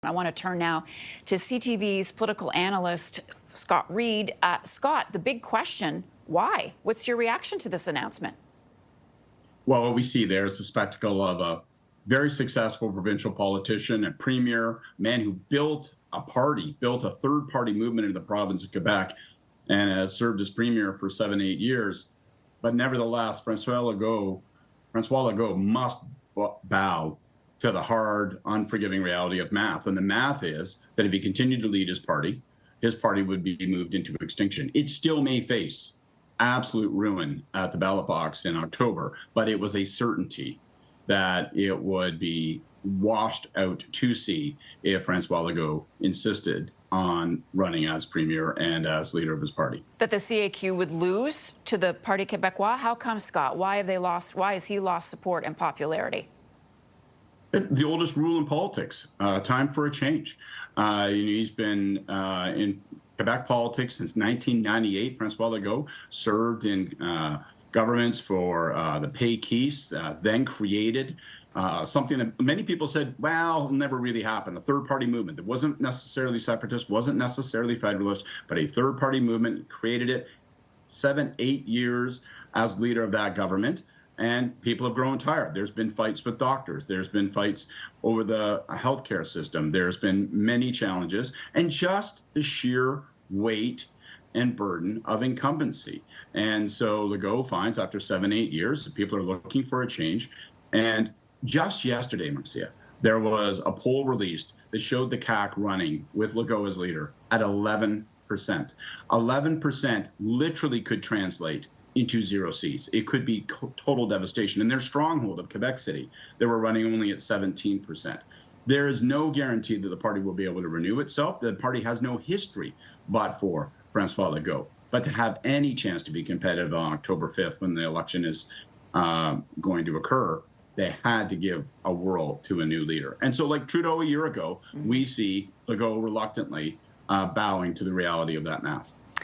I want to turn now to CTV's political analyst, Scott Reid. Scott, the big question, why? What's your reaction to this announcement? Well, what we see there is the spectacle of a very successful provincial politician, a premier, man who built a party, built a third-party movement in the province of Quebec, and has served as premier for 7-8 years. But nevertheless, Francois Legault must bow to the hard, unforgiving reality of math. And the math is that if he continued to lead his party would be moved into extinction. It still may face absolute ruin at the ballot box in October, but it was a certainty that it would be washed out to sea if Francois Legault insisted on running as premier and as leader of his party. That the CAQ would lose to the Parti Québécois? How come, Scott? Why has he lost support and popularity? The oldest rule in politics, time for a change. He's been in Quebec politics since 1998. Francois Legault served in governments for the Péquistes, then created something that many people said, well, it'll never really happen, a third-party movement that wasn't necessarily separatist, wasn't necessarily federalist, but a third-party movement, created it 7-8 years as leader of that government. And people have grown tired. There's been fights with doctors. There's been fights over the healthcare system. There's been many challenges, and just the sheer weight and burden of incumbency. And so Legault finds after 7-8 years that people are looking for a change. And just yesterday, Marcia, there was a poll released that showed the CAQ running with Legault as leader at 11%. 11% literally could translate into 0 seats. It could be total devastation. In their stronghold of Quebec City, they were running only at 17%. There is no guarantee that the party will be able to renew itself. The party has no history but for Francois Legault. But to have any chance to be competitive on October 5th when the election is going to occur, they had to give a whirl to a new leader. And so like Trudeau a year ago, we see Legault reluctantly bowing to the reality of that math.